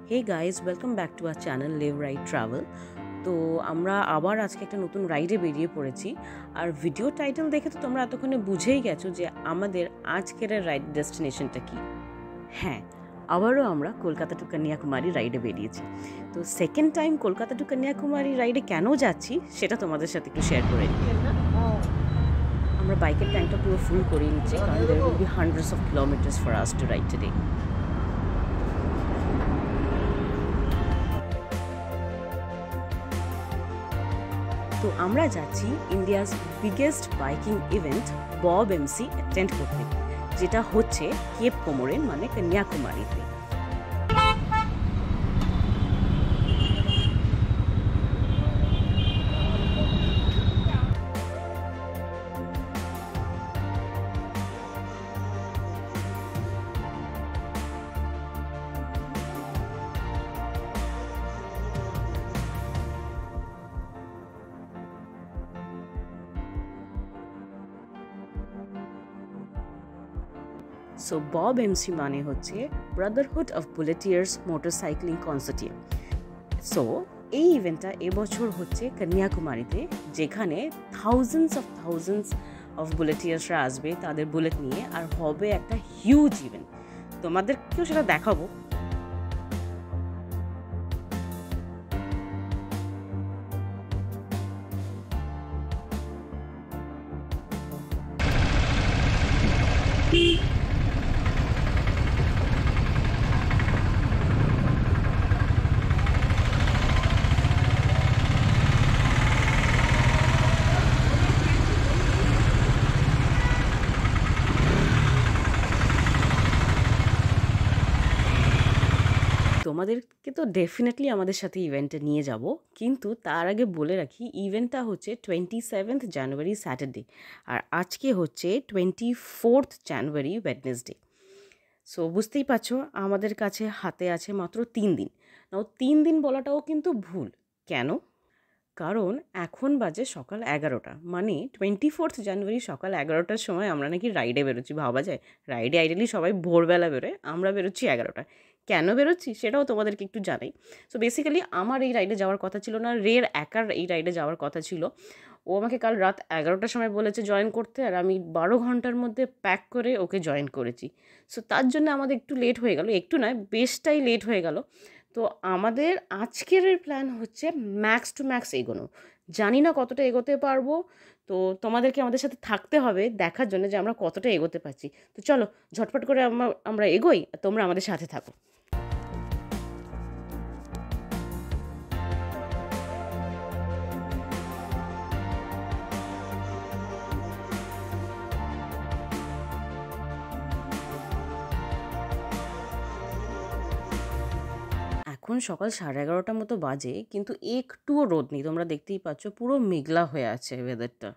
Hey guys, welcome back to our channel Live Ride Travel. তো আমরা আবার আজকে একটা নতুন রাইডে বেরিয়ে পড়েছি আর ভিডিও টাইটেল দেখে তো তোমরা এতক্ষণে বুঝেই গেছো যে আমাদের আজকের রাইড ডেস্টিনেশনটা কি। হ্যাঁ, আবারও আমরা কলকাতা টু কন্যাকুমারী রাইডে বেরিয়েছি। তো second time Kolkata to Kanyakumari রাইডে কেন যাচ্ছি সেটা তোমাদের সাথে একটু শেয়ার করে নিই। আমরা বাইকের ট্যাঙ্কটা পুরো ফুল করে নিচ্ছি কারণ there will be hundreds of kilometers for us to ride today. তো আমরা যাচ্ছি India's biggest biking event Bob MC attend করতে, যেটা হচ্ছে কেপ কোমোরিন মানে কন্যাকুমারীতে। সো বব এমসি মানে হচ্ছে ব্রাদারহুড অফ বুলেটিয়ার্স মোটরসাইক্লিং কনসোর্টিয়াম। সো এই ইভেন্টটা এবছর হচ্ছে কন্যাকুমারীতে, যেখানে থাউজেন্ডস অফ বুলেটিয়ার্সরা আসবে তাদের বুলেট নিয়ে, আর হবে একটা হিউজ ইভেন্ট। তোমাদেরকেও সেটা দেখাবো। তোমাদেরকে তো ডেফিনেটলি আমাদের সাথে ইভেন্টে নিয়ে যাব, কিন্তু তার আগে বলে রাখি ইভেন্টটা হচ্ছে 27th জানুয়ারি স্যাটারডে, আর আজকে হচ্ছে 24th জানুয়ারি ওয়েডনেসডে। সো বুঝতেই পারছো আমাদের কাছে হাতে আছে মাত্র 3 দিন। নাও 3 দিন বলাটাও কিন্তু ভুল। কেন? কারণ এখন বাজে সকাল 11টা, মানে 24th জানুয়ারি সকাল 11টার সময় আমরা নাকি রাইডে বেরোচ্ছি। ভাবা যায়, রাইডে আইডিয়ালি সবাই ভোরবেলা বেরোয়, আমরা বেরোচ্ছি 11টা। কেন বেরোচ্ছি সেটাও তোমাদেরকে একটু জানাই। সো বেসিক্যালি আমার এই রাইডে যাওয়ার কথা ছিল না, রের একার এই রাইডে যাওয়ার কথা ছিল। ও আমাকে কাল রাত 11টার সময় বলেছে জয়েন করতে, আর আমি 12 ঘন্টার মধ্যে প্যাক করে ওকে জয়েন করেছি। সো তার জন্য আমাদের একটু লেট হয়ে গেল, একটু নয় বেশটাই লেট হয়ে গেল। তো আমাদের আজকের প্ল্যান হচ্ছে ম্যাক্স টু ম্যাক্স এগোনো। জানি না কতটা এগোতে পারবো, তো তোমাদেরকে আমাদের সাথে থাকতে হবে দেখার জন্য যে আমরা কতটা এগোতে পারছি। তো চলো ঝটপট করে আমরা এগোই, আর তোমরা আমাদের সাথে থাকো। এখন সকাল 11:30টার মতো বাজে, কিন্তু একটুও রোদ নেই। তোমরা দেখতেই পাচ্ছ পুরো মেঘলা হয়ে আছে ওয়েদারটা।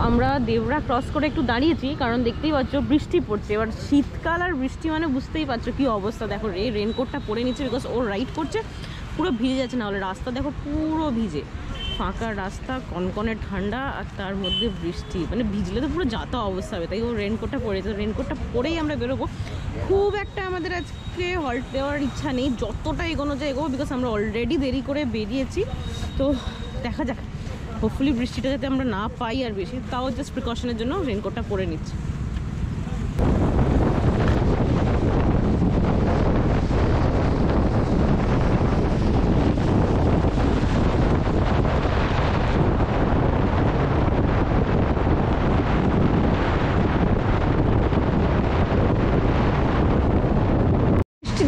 আমরা দেবরা ক্রস করে একটু দাঁড়িয়েছি, কারণ দেখতেই পাচ্ছ বৃষ্টি পড়ছে। এবার শীতকাল আর বৃষ্টি মানে বুঝতেই পারছো কি অবস্থা। দেখো রেনকোটটা পরে নিচ্ছে, বিকজ ও রাইড করছে, পুরো ভিজে যাচ্ছে। না হলে রাস্তা দেখো পুরো ভিজে, ফাঁকা রাস্তা, কনকনে ঠান্ডা, আর তার মধ্যে বৃষ্টি, মানে ভিজলে তো পুরো যাতা অবস্থা হবে। তাই ও রেনকোটটা পরেছে, রেনকোটটা পরেই আমরা বেরোবো। খুব একটা আমাদের আজকে হল্ট দেওয়ার ইচ্ছা নেই, যতটা এগোনো যায় এগোবো, বিকজ আমরা অলরেডি দেরি করে বেরিয়েছি। তো দেখা যাক, হোপফুলি বৃষ্টিটা যাতে আমরা না পাই আর বেশি, তাও জাস্ট প্রিকশনের জন্য রেনকোটটা পরে নিচ্ছি।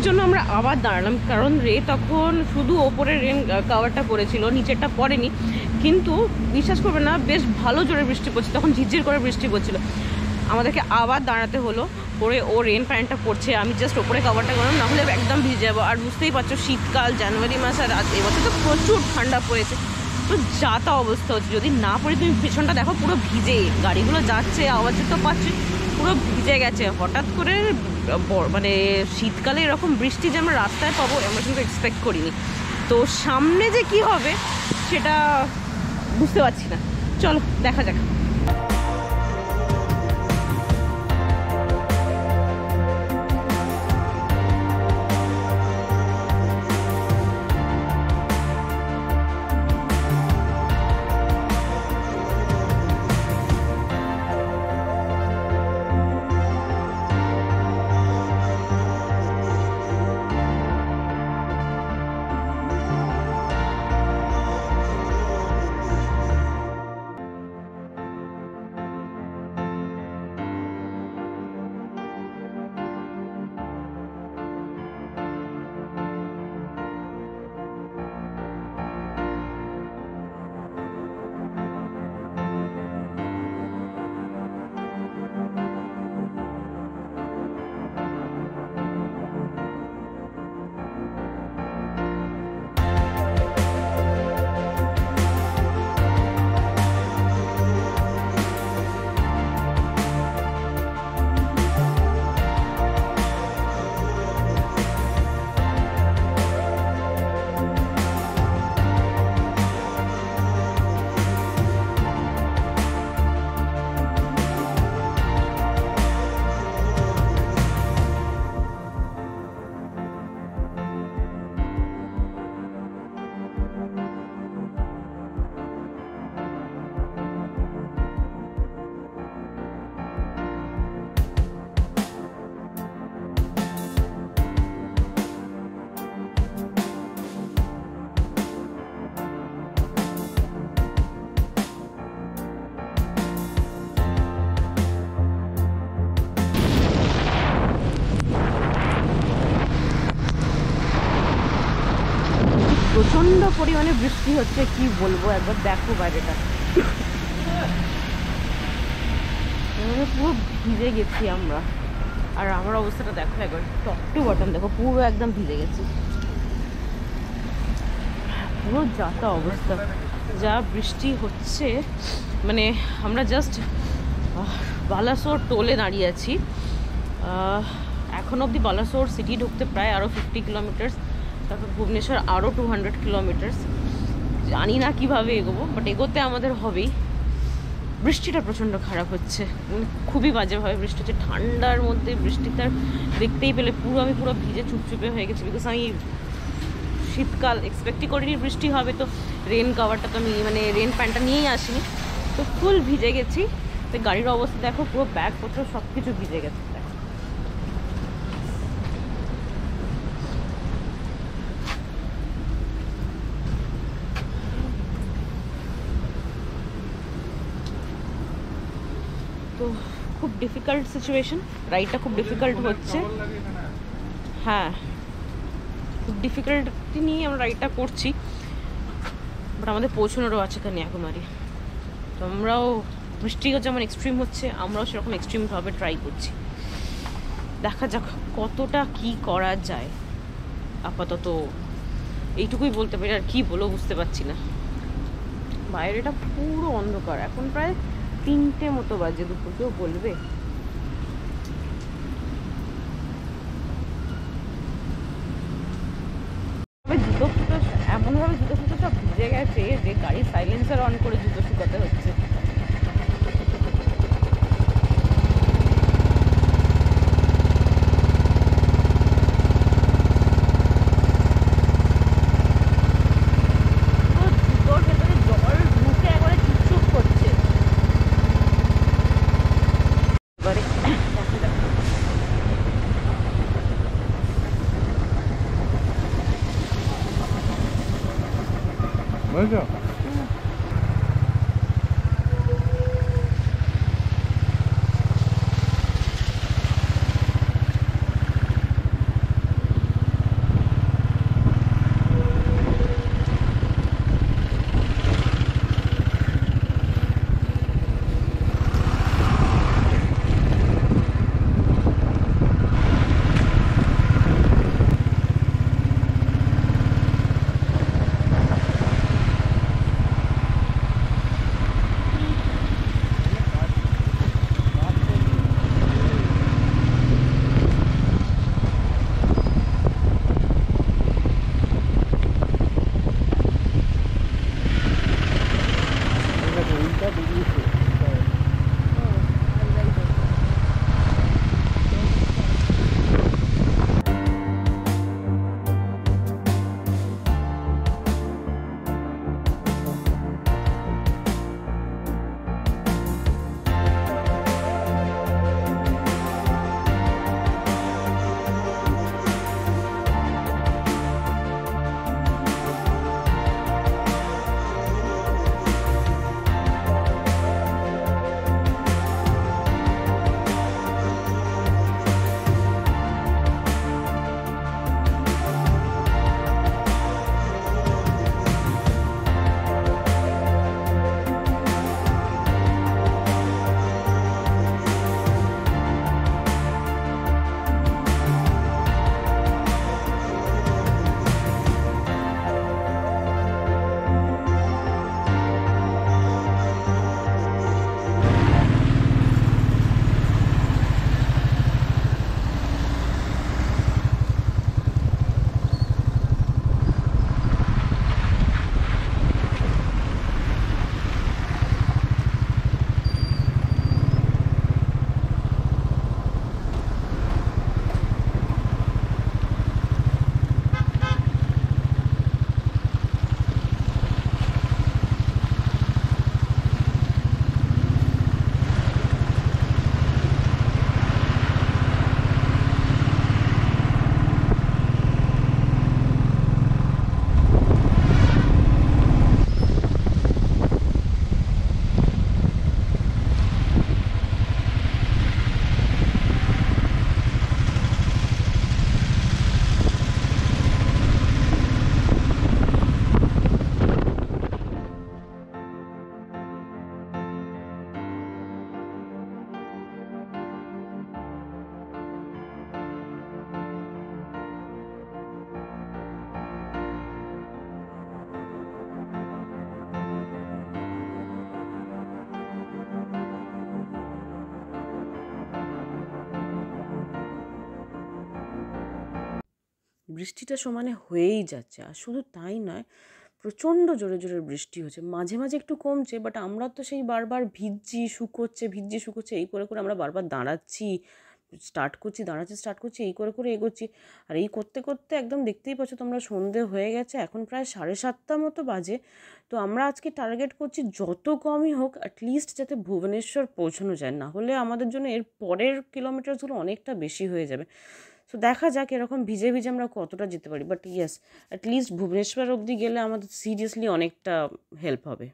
জন্য আমরা আবার দাঁড়ালাম, কারণ রে তখন শুধু ওপরের রেন কাভারটা পরেছিল, নিচেরটা পরেনি। কিন্তু বিশ্বাস করবে না, বেশ ভালো জোরে বৃষ্টি পড়ছে, তখন ঝিরঝির করে বৃষ্টি পড়ছিল। আমাদেরকে আবার দাঁড়াতে হলো। পরে ও রেন প্যান্টটা পরছে, আমি জাস্ট ওপরে কভারটা করলাম, নাহলে একদম ভিজে যাবো। আর বুঝতেই পারছো শীতকাল, জানুয়ারি মাস, আর এবছর তো প্রচুর ঠান্ডা পড়েছে, তো যা তা অবস্থা হচ্ছে। যদি না পড়ে তুমি পেছনটা দেখো পুরো ভিজে, গাড়িগুলো যাচ্ছে আওয়াজ তো পাচ্ছি, পুরো ভিজে গেছে। হঠাৎ করে মানে শীতকালে এরকম বৃষ্টি যে আমরা রাস্তায় পাবো আমরা কিন্তু এক্সপেক্ট করিনি। তো সামনে যে কি হবে সেটা বুঝতে পারছি না, চলো দেখা যাক। প্রচন্ড পরিমাণে বৃষ্টি হচ্ছে, কি বলবো, একবার দেখো বাইরেটা, পুরো ভিজে গেছি আমরা। আর আমার অবস্থাটা দেখো একবার, টপ টু বটম দেখো, পুরো একদম ভিজে গেছি, পুরো যাতা অবস্থা, যা বৃষ্টি হচ্ছে। মানে আমরা জাস্ট বালাসোর টোলে দাঁড়িয়ে আছি, এখন অবধি বালাসোর সিটি ঢুকতে প্রায় আরও 50 কিলোমিটার্স, তারপর ভুবনেশ্বর আরও 200 কিলোমিটার্স। জানি না কীভাবে এগোবো, বাট এগোতে আমাদের হবেই। বৃষ্টিটা প্রচণ্ড খারাপ হচ্ছে, মানে খুবই বাজেভাবে বৃষ্টি হচ্ছে, ঠান্ডার মধ্যে বৃষ্টিটা দেখতেই পেলে আমি পুরো ভিজে চুপচুপে হয়ে গেছি। বিকজ আমি শীতকাল এক্সপেক্টই করিনি বৃষ্টি হবে, তো রেন কভারটা তো আমি মানে রেন প্যান্টটা নিয়েই আসিনি, তো ফুল ভিজে গেছি। তো গাড়ির অবস্থা দেখো, পুরো ব্যাগপত্র সব কিছু ভিজে গেছে। তো খুব ডিফিকাল্ট সিচুয়েশন, রাইডটা খুব ডিফিকাল্ট হচ্ছে, হ্যাঁ খুব ডিফিকাল্টি নিয়ে আমরা রাইডটা করছি, বাট আমাদের পৌঁছানোরও আছে কন্যাকুমারী। তো আমরাও, বৃষ্টিও যেমন এক্সট্রিম হচ্ছে, আমরাও সেরকম এক্সট্রিমভাবে ট্রাই করছি, দেখা যাক কতটা কি করা যায়। আপাতত এইটুকুই বলতে পারি, আর কি বলবো বুঝতে পারছি না। বাইরেটা পুরো অন্ধকার, এখন প্রায় 3টে মতো বাজে, দুপুর, কেউ বলবে। জুতো ফুটো এমনভাবে জুতো ফুটো সব ভিজে গেছে যে গাড়ির সাইলেন্সার অন করে জুতো শুকাতে হচ্ছে। Manja. বৃষ্টিটা সমানে হয়েই যাচ্ছে। আর শুধু তাই নয়, প্রচণ্ড জোরে জোরে বৃষ্টি হচ্ছে, মাঝে মাঝে একটু কমছে, বাট আমরা তো সেই বারবার ভিজছি শুকোচ্ছে এই করে করে আমরা বারবার দাঁড়াচ্ছি, স্টার্ট করছি, দাঁড়াচ্ছি, স্টার্ট করছি, এই করে করে এগোচ্ছি। আর এই করতে করতে একদম দেখতেই পাচ্ছ তোমরা, সন্ধে হয়ে গেছে, এখন প্রায় 7:30 মতো বাজে। তো আমরা আজকে টার্গেট করছি যত কমই হোক অ্যাটলিস্ট যাতে ভুবনেশ্বর পৌঁছানো যায়, না হলে আমাদের জন্য এর পরের কিলোমিটারসগুলো অনেকটা বেশি হয়ে যাবে। সো দেখা যাক এরকম ভিজে ভিজে আমরা কতটা যেতে পারি, বাট ইয়েস অ্যাটলিস্ট ভুবনেশ্বর অবধি গেলে আমাদের সিরিয়াসলি অনেকটা হেল্প হবে।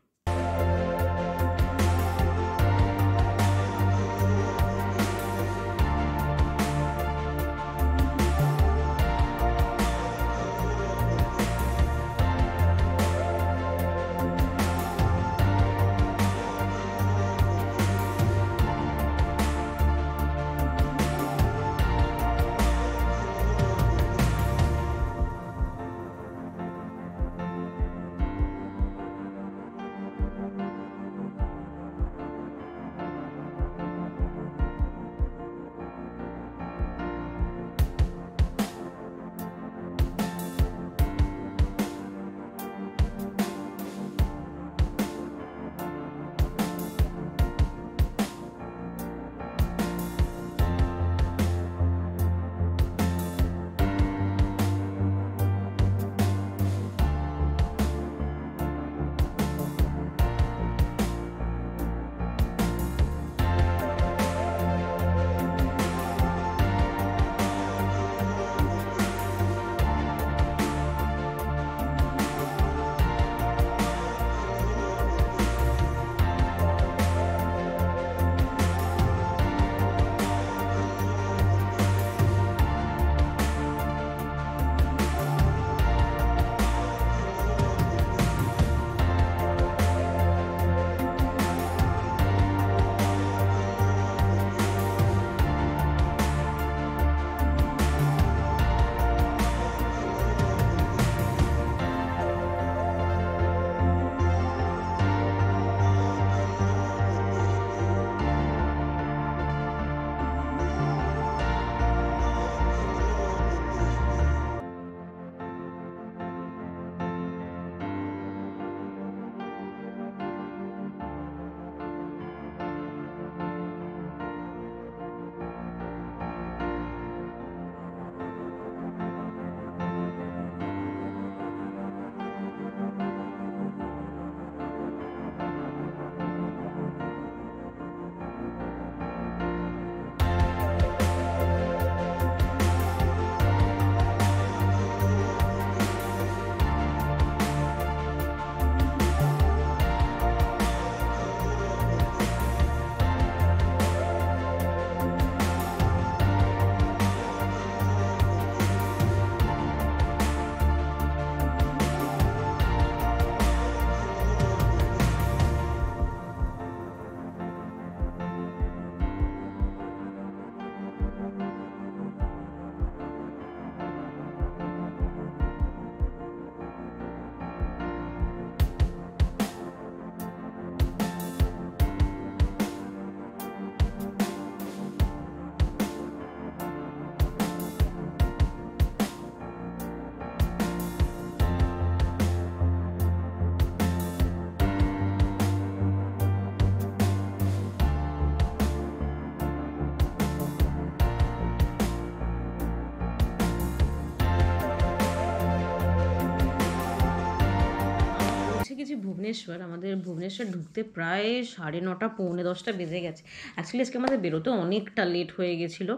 গেছি ভুবনেশ্বর, আমাদের ভুবনেশ্বর ঢুকতে প্রায় 9:30 9:45 বেজে গেছে। অ্যাকচুয়ালি আজকে আমাদের বেরোতে অনেকটা লেট হয়ে গেছিলো,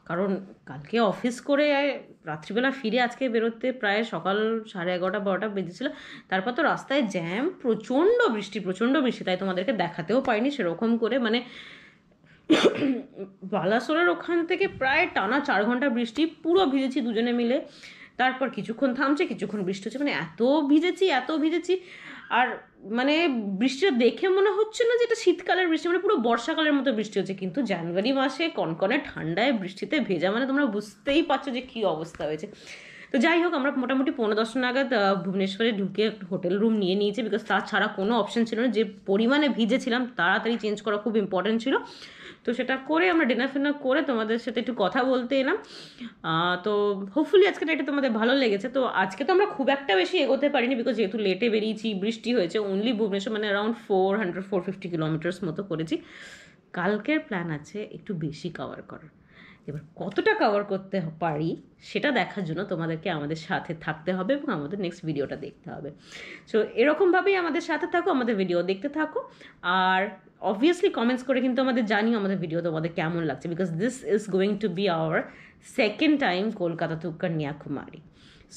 কারণ কালকে অফিস করে রাত্রিবেলা ফিরে আজকে বেরোতে প্রায় সকাল 11:30 12টা বেজেছিলো। তারপর তো রাস্তায় জ্যাম, প্রচণ্ড বৃষ্টি, তাই তোমাদেরকে দেখাতেও পারিনি সেরকম করে। মানে বালাসোরের ওখান থেকে প্রায় টানা 4 ঘন্টা বৃষ্টি, পুরো ভিজেছি দুজনে মিলে। তারপর কিছুক্ষণ থামছে, কিছুক্ষণ বৃষ্টি হচ্ছে, মানে এত ভিজেছি। আর মানে বৃষ্টিটা দেখে মনে হচ্ছে না যে এটা শীতকালের বৃষ্টি, মানে পুরো বর্ষাকালের মতো বৃষ্টি হচ্ছে, কিন্তু জানুয়ারি মাসে কনকনে ঠান্ডায় বৃষ্টিতে ভেজা, মানে তোমরা বুঝতেই পারছো যে কী অবস্থা হয়েছে। তো যাই হোক, আমরা মোটামুটি 15-10 নাগাদ ভুবনেশ্বরে ঢুকে হোটেল রুম নিয়ে নিয়েছি, বিকজ তাছাড়া কোনো অপশন ছিল না। যে পরিমাণে ভিজেছিলাম তাড়াতাড়ি চেঞ্জ করা খুব ইম্পর্টেন্ট ছিল। তো সেটা করে আমরা ডিনার ফিনার করে তোমাদের সাথে একটু কথা বলতে এলাম। তো হোপফুলি আজকে এটা তোমাদের ভালো লেগেছে। তো আজকে তো আমরা খুব একটা বেশি এগোতে পারিনি, বিকজ যেহেতু লেটে বেরিয়েছি, বৃষ্টি হয়েছে, অনলি ভুবনেশ্বর মানে অ্যারাউন্ড 450 কিলোমিটার্স মতো করেছি। কালকের প্ল্যান আছে একটু বেশি কভার করার। এবার কতটা কভার করতে পারি সেটা দেখার জন্য তোমাদেরকে আমাদের সাথে থাকতে হবে এবং আমাদের নেক্সট ভিডিওটা দেখতে হবে। সো এরকমভাবেই আমাদের সাথে থাকো, আমাদের ভিডিও দেখতে থাকো, আর অবভিয়াসলি কমেন্টস করে কিন্তু আমাদের জানিও আমাদের ভিডিও তোমাদের কেমন লাগছে, because this is going to be our second time Kolkata to Kanyakumari.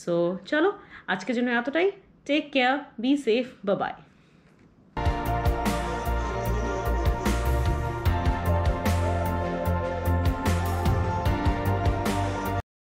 So চলো আজকের জন্য এতটাই। Take care, be safe, bye by.